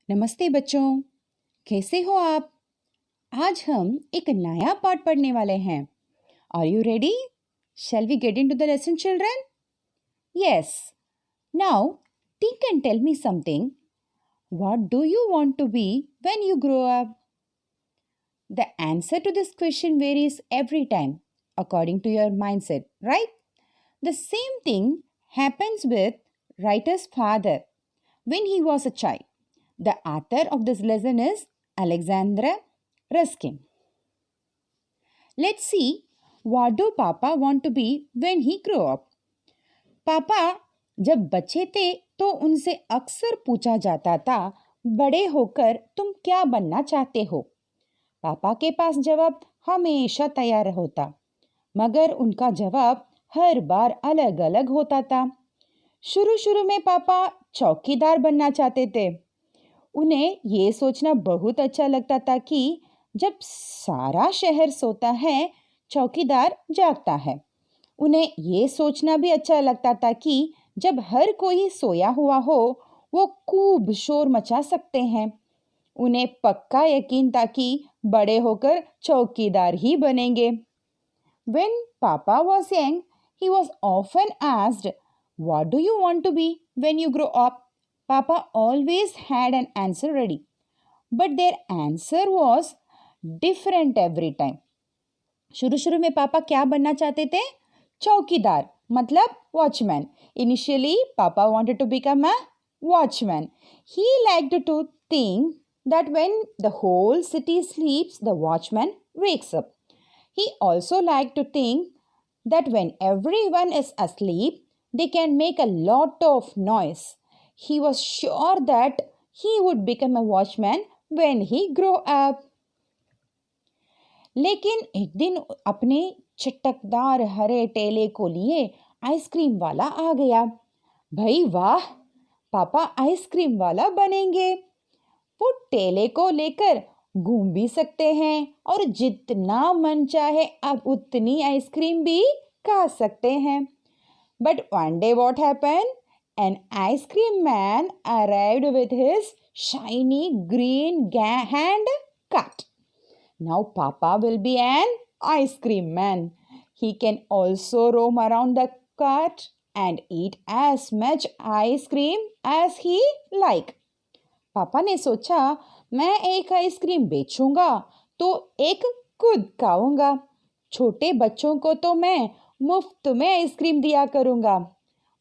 नमस्ते बच्चों, कैसे हो आप? आज हम एक नया पाठ पढ़ने वाले हैं। Are you ready? Shall we get into the lesson, children? Yes. Now, think and tell me something. What do you want to be when you grow up? The answer to this question varies every time according to your mindset, right? The same thing happens with writer's father when he was a child. The author of this lesson is Alexandra Ruskin. Let's see, what do Papa want to be when he grow up? पापा जब बच्चे थे तो उनसे अक्सर पूछा जाता था, बड़े होकर तुम क्या बनना चाहते हो? पापा के पास जवाब हमेशा तैयार होता, मगर उनका जवाब हर बार अलग अलग होता था। शुरू शुरू में पापा चौकीदार बनना चाहते थे। उन्हें ये सोचना बहुत अच्छा लगता था कि जब सारा शहर सोता है, चौकीदार जागता है। उन्हें ये सोचना भी अच्छा लगता था कि जब हर कोई सोया हुआ हो, वो खूब शोर मचा सकते हैं। उन्हें पक्का यकीन था कि बड़े होकर चौकीदार ही बनेंगे। When Papa was young, he was often asked, "What do you want to be when you grow up?" Papa always had an answer ready, but their answer was different every time. शुरू शुरू में पापा क्या बनना चाहते थे? चौकीदार, मतलब watchman. Initially, Papa wanted to become a watchman. He liked to think that when the whole city sleeps, the watchman wakes up. He also liked to think that when everyone is asleep, they can make a lot of noise. He was sure that he would become a watchman when he grew up. लेकिन एक दिन अपने चटकदार हरे टेले को लिए ice cream वाला आ गया। भाई वाह, पापा आइसक्रीम वाला बनेंगे। वो टेले को लेकर घूम भी सकते हैं और जितना मन चाहे अब उतनी आइसक्रीम भी खा सकते हैं। But one day what happened? An ice cream man arrived with his shiny green hand cart. Now Papa will be an ice cream man. He can also roam around the cart and eat as much ice cream as he like. पापा ने सोचा, मैं एक ice cream बेचूंगा तो एक खुद खाऊंगा। छोटे बच्चों को तो मैं मुफ्त में आइसक्रीम दिया करूंगा।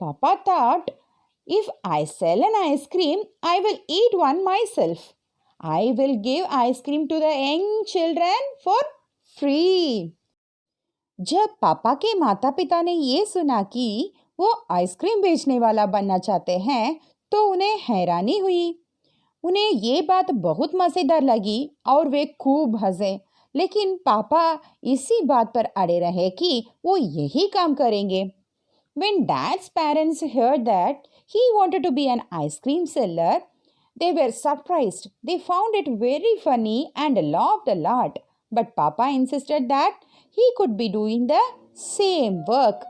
पापा thought, if I sell an ice cream, I will eat one myself. I will give ice cream to the young children for free. जब पापा के माता पिता ने ये सुना कि वो आइसक्रीम बेचने वाला बनना चाहते हैं, तो उन्हें हैरानी हुई। उन्हें ये बात बहुत मज़ेदार लगी और वे खूब हंसे। लेकिन पापा इसी बात पर अड़े रहे कि वो यही काम करेंगे। When Dad's parents heard that he wanted to be an ice cream seller, they were surprised. They found it very funny and laughed a lot. But Papa insisted that he could be doing the same work.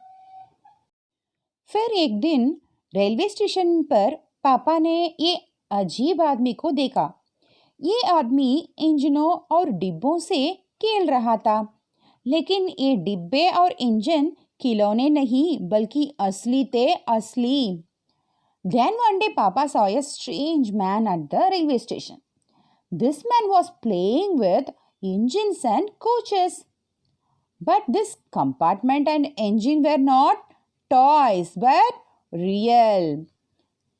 फिर एक दिन railway station पर पापा ने ये अजीब आदमी को देखा। ये आदमी इंजनों और डिब्बों से खेल रहा था, लेकिन ये डिब्बे और इंजन खिलौने नहीं बल्कि असली थे, असली। Then one day Papa saw a strange man at the railway station. This man was playing with engines and coaches. But this compartment and engine were not toys but real.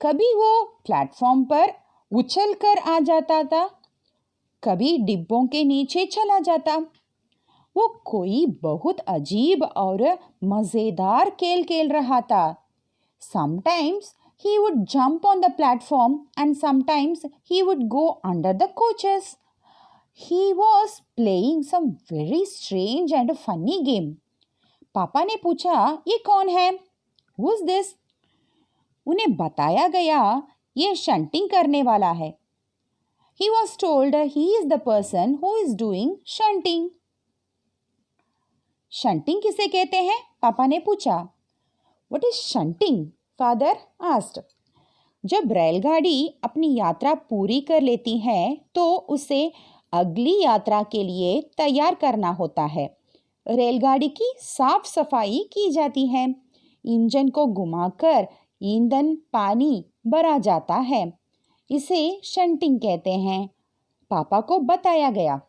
कभी वो platform पर उछल कर आ जाता था, कभी डिब्बों के नीचे चला जाता। वो कोई बहुत अजीब और मज़ेदार खेल खेल रहा था। Sometimes he would jump on the platform and sometimes he would go under the coaches. He was playing some very strange and funny game. पापा ने पूछा, ये कौन है? Who is this? उन्हें बताया गया, ये शंटिंग करने वाला है। He was told he is the person who is doing shunting. Shunting किसे कहते हैं? पापा ने पूछा। What is shunting? Father asked. जब रेलगाड़ी अपनी यात्रा पूरी कर लेती है तो उसे अगली यात्रा के लिए तैयार करना होता है। रेलगाड़ी की साफ सफाई की जाती है। इंजन को घुमाकर ईंधन पानी भरा जाता है। इसे शंटिंग कहते हैं। पापा को बताया गया।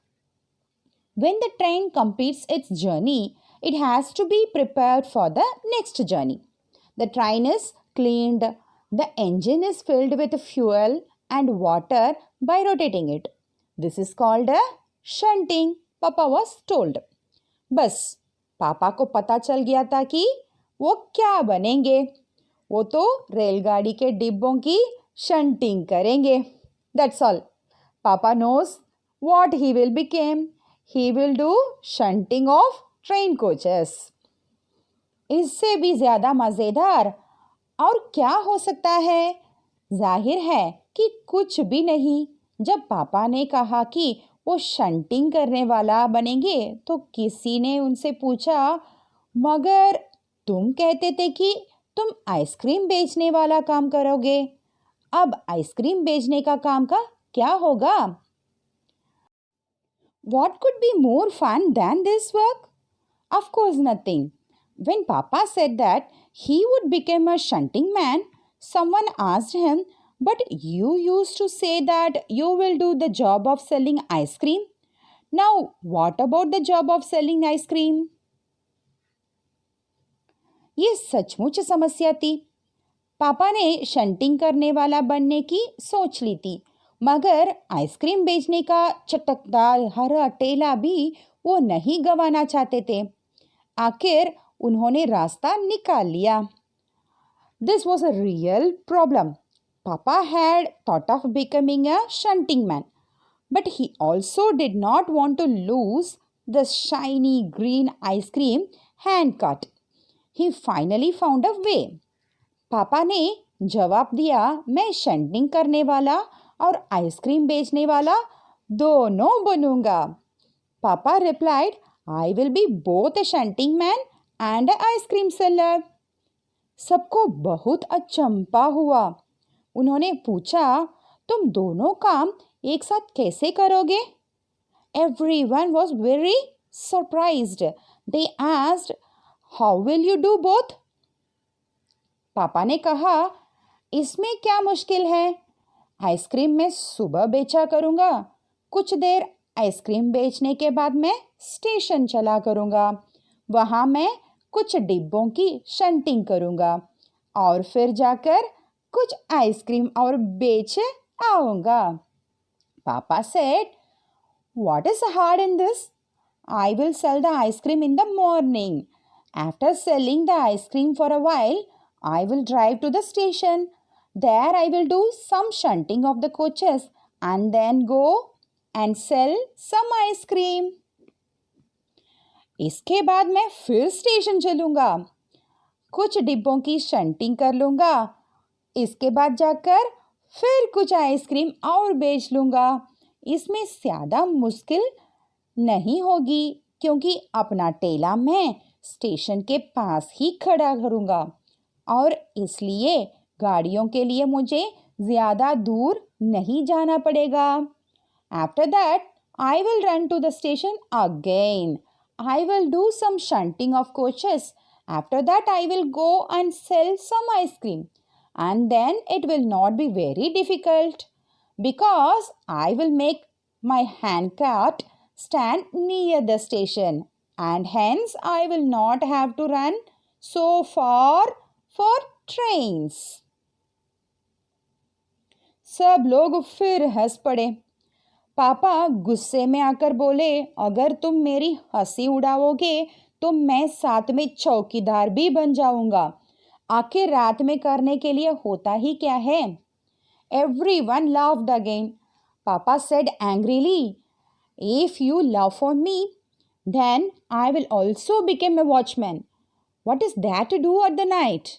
When the train completes its journey, it has to be prepared for the next journey. The train is cleaned, the engine is filled with fuel and water by rotating it. This is called a shunting, Papa was told. बस पापा को पता चल गया था कि वो क्या बनेंगे। वो तो रेलगाड़ी के डिब्बों की शंटिंग करेंगे। That's all. Papa knows what he will become. He will do shunting of train coaches. इससे भी ज़्यादा मज़ेदार और क्या हो सकता है? जाहिर है कि कुछ भी नहीं। जब पापा ने कहा कि वो शंटिंग करने वाला बनेंगे तो किसी ने उनसे पूछा, मगर तुम कहते थे कि तुम आइसक्रीम बेचने वाला काम करोगे। अब आइसक्रीम बेचने का काम का क्या होगा? What could be more fun than this work? Of course, nothing. When Papa said that he would become a shunting man, someone asked him, but you used to say that you will do the job of selling ice cream. Now, what about the job of selling ice cream? ये सचमुच समस्या थी। पापा ने shunting करने वाला बनने की सोच ली थी, मगर आइसक्रीम बेचने का चटकदार हरा ठेला भी वो नहीं गंवाना चाहते थे। आखिर उन्होंने रास्ता निकाल लिया। This was a real problem. Papa had thought of becoming a shunting man, but he also did not want to lose the shiny green ice cream hand cut. He finally found a way. पापा ने जवाब दिया, मैं shunting करने वाला और ice cream बेचने वाला दोनों बनूंगा। पापा replied, I will be both a shunting man and a ice cream seller. सबको बहुत अचंभा हुआ। उन्होंने पूछा, तुम दोनों काम एक साथ कैसे करोगे? Everyone was very surprised. They asked, how will you do both? पापा ने कहा, इसमें क्या मुश्किल है? आइसक्रीम मैं सुबह बेचा करूँगा। कुछ देर आइसक्रीम बेचने के बाद मैं स्टेशन चला करूँगा। वहाँ मैं कुछ डिब्बों की शंटिंग करूँगा और फिर जाकर कुछ आइसक्रीम और बेच आऊँगा। पापा said, what is hard in this? I will sell the ice cream in the morning. After selling the ice cream for a while, I will drive to the station. There I will do some shunting of the coaches and then go and sell some ice cream. इसके बाद मैं फिर station चलूँगा, कुछ डिब्बों की shunting कर लूँगा। इसके बाद जाकर फिर कुछ आइसक्रीम और बेच लूँगा। इसमें ज़्यादा मुश्किल नहीं होगी क्योंकि अपना ठेला मैं स्टेशन के पास ही खड़ा करूँगा और इसलिए गाड़ियों के लिए मुझे ज़्यादा दूर नहीं जाना पड़ेगा। After that, I will run to the station again. I will do some shunting of coaches. After that, I will go and sell some ice cream. And then it will not be very difficult because I will make my handcart stand near the station and hence I will not have to run so far for trains. सब लोग फिर हंस पड़े। पापा गुस्से में आकर बोले, अगर तुम मेरी हंसी उड़ाओगे तो मैं साथ में चौकीदार भी बन जाऊंगा। आखिर रात में करने के लिए होता ही क्या है? Everyone laughed again. Papa said angrily, if you laugh on me, then I will also become a watchman. What is that to do at the night?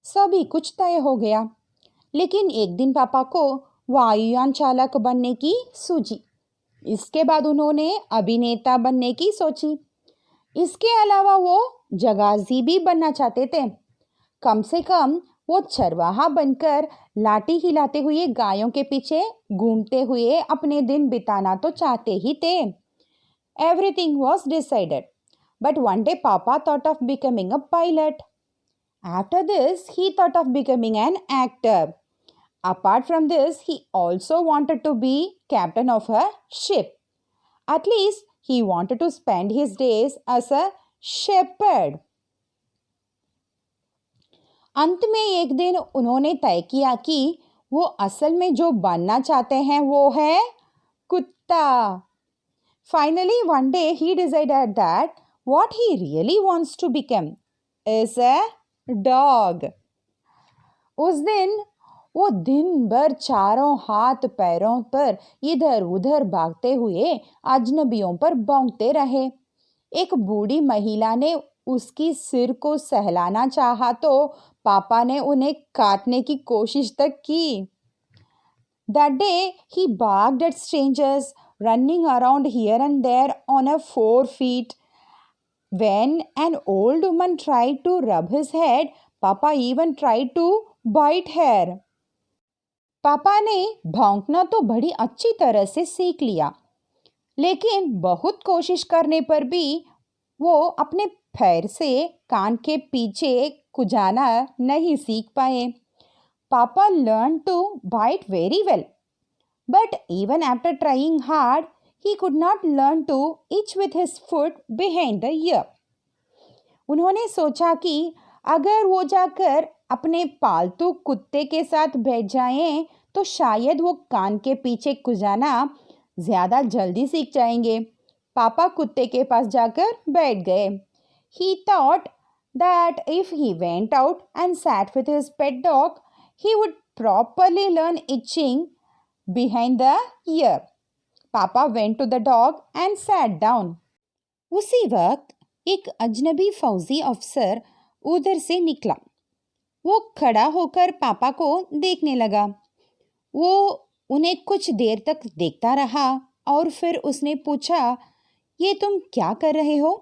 सभी कुछ तय हो गया, लेकिन एक दिन पापा को वायुयान चालक बनने की सूझी। इसके बाद उन्होंने अभिनेता बनने की सोची। इसके अलावा वो जगाजी भी बनना चाहते थे। कम से कम वो चरवाहा बनकर लाठी हिलाते हुए गायों के पीछे घूमते हुए अपने दिन बिताना तो चाहते ही थे। Everything was decided, but one day पापा thought of becoming a pilot. After this, he thought of becoming an actor. Apart from this, he also wanted to be captain of a ship. At least, he wanted to spend his days as a shepherd. अंत में एक दिन उन्होंने तय किया कि वो असल में जो बनना चाहते हैं वो है कुत्ता. Finally, one day he decided that what he really wants to become is a dog. उस दिन वो दिन भर चारों हाथ पैरों पर इधर उधर भागते हुए अजनबियों पर भौंकते रहे. एक बूढ़ी महिला ने उसकी सिर को सहलाना चाहा तो पापा ने उन्हें काटने की कोशिश तक की. That day he barked at strangers, running around here and there on a 4 feet. When an old woman tried to rub his head, Papa even tried to bite her. पापा ने भौंकना तो बड़ी अच्छी तरह से सीख लिया, लेकिन बहुत कोशिश करने पर भी वो अपने पैर से कान के पीछे खुजाना नहीं सीख पाए. Papa learned to bite very well, but even after trying hard, he could not learn to itch with his foot behind the ear. उन्होंने सोचा कि अगर वो जाकर अपने पालतू कुत्ते के साथ बैठ जाएं, तो शायद वो कान के पीछे खुजाना ज़्यादा जल्दी सीख जाएंगे. पापा कुत्ते के पास जाकर बैठ गए. He thought that if he went out and sat with his pet dog, he would properly learn itching behind the ear. Papa went to the dog and sat down. उसी वक्त एक अजनबी फौजी अफसर उधर से निकला. वो खड़ा होकर पापा को देखने लगा. वो उन्हें कुछ देर तक देखता रहा और फिर उसने पूछा, ये तुम क्या कर रहे हो?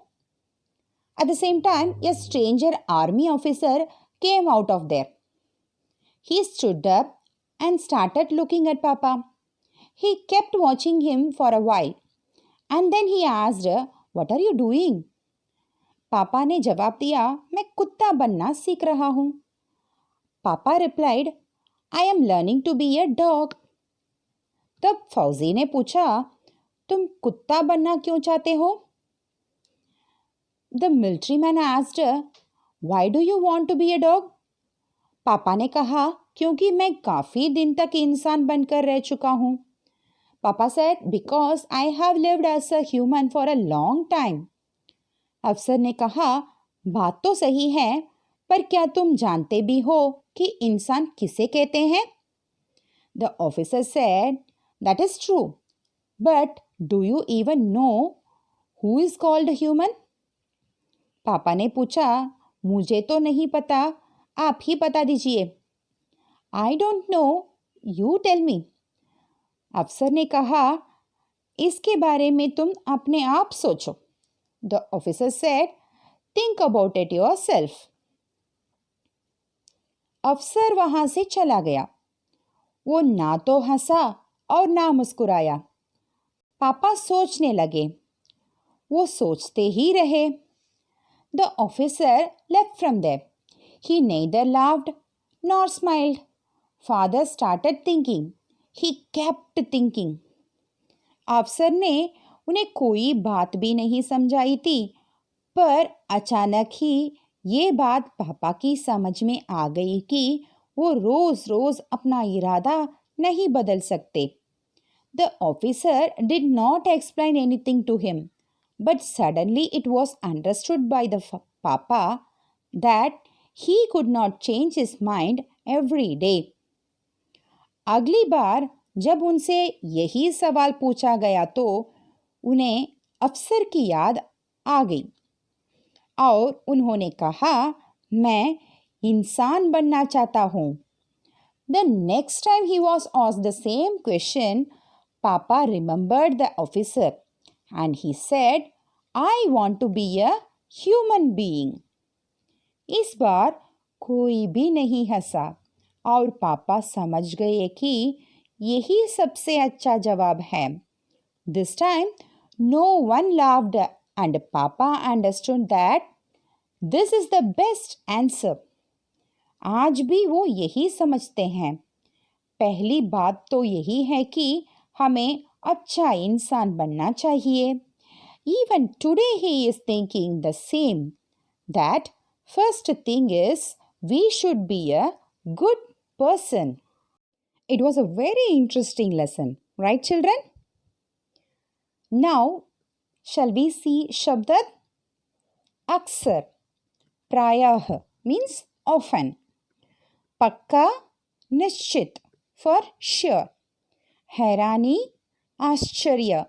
At the same time, a stranger army officer came out of there. He stood up and started looking at Papa. He kept watching him for a while, and then he asked, "What are you doing?" पापा ने जवाब दिया, मैं कुत्ता बनना सीख रहा हूँ. पापा replied, I am learning to be a dog. तब फौजी ने पूछा, तुम कुत्ता बनना क्यों चाहते हो? The military man asked, Why do you want to be a dog? पापा ने कहा, क्योंकि मैं काफ़ी दिन तक इंसान बनकर रह चुका हूँ. पापा said, Because I have lived as a human for a long time. अफसर ने कहा, बात तो सही है, पर क्या तुम जानते भी हो कि इंसान किसे कहते हैं? The officer said, That is true. But do you even know who is called human? पापा ने पूछा, मुझे तो नहीं पता, आप ही बता दीजिए. I don't know, you tell me. अफसर ने कहा, इसके बारे में तुम अपने आप सोचो. The officer said, Think about it yourself. अफसर वहां से चला गया. वो ना तो हंसा और ना मुस्कुराया. पापा सोचने लगे. वो सोचते ही रहे. The officer left from there. He neither laughed nor smiled. Father started thinking. He kept thinking. अफसर ने उन्हें कोई बात भी नहीं समझाई थी, पर अचानक ही ये बात पापा की समझ में आ गई कि वो रोज रोज अपना इरादा नहीं बदल सकते. The officer did not explain anything to him, but suddenly it was understood by the papa that he could not change his mind every day. अगली बार जब उनसे यही सवाल पूछा गया तो उन्हें अफसर की याद आ गई और उन्होंने कहा, मैं इंसान बनना चाहता हूँ. The next time he was asked the same question, Papa remembered the officer and he said, I want to be a human being. इस बार कोई भी नहीं हंसा और पापा समझ गए कि यही सबसे अच्छा जवाब है. This time, no one laughed, and Papa understood that this is the best answer. आज भी वो यही समझते हैं. पहली बात तो यही है कि हमें अच्छा इंसान बनना चाहिए. Even today he is thinking the same, that first thing is we should be a good person. It was a very interesting lesson, right children? Now, shall we see Shabdat? Aksar, prayah means often. Pakka, nishchit for sure. Hairani, ascharya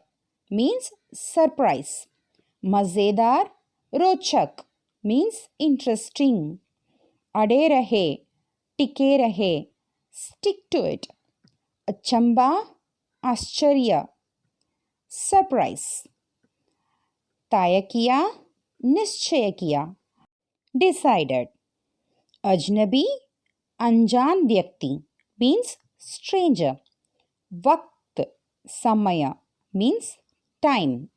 means surprise. Mazedar, rochak means interesting. Ade rahe, टिके रहे, stick to it. अचंबा, आश्चर्य, surprise. तय किया, निश्चय किया, decided. अजनबी, अनजान व्यक्ति means stranger. वक्त, समय means time.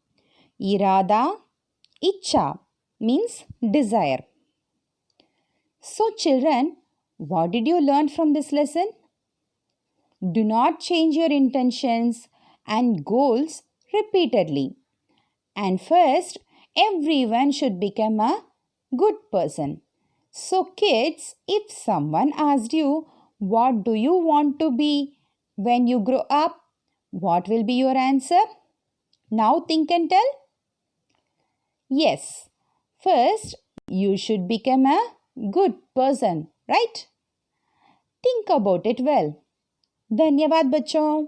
इरादा, इच्छा means desire. So children, what did you learn from this lesson? Do not change your intentions and goals repeatedly. And first, everyone should become a good person. So, kids, if someone asked you, what do you want to be when you grow up? What will be your answer? Now think and tell. Yes, first, you should become a good person, right? Think about it well. धन्यवाद बच्चों.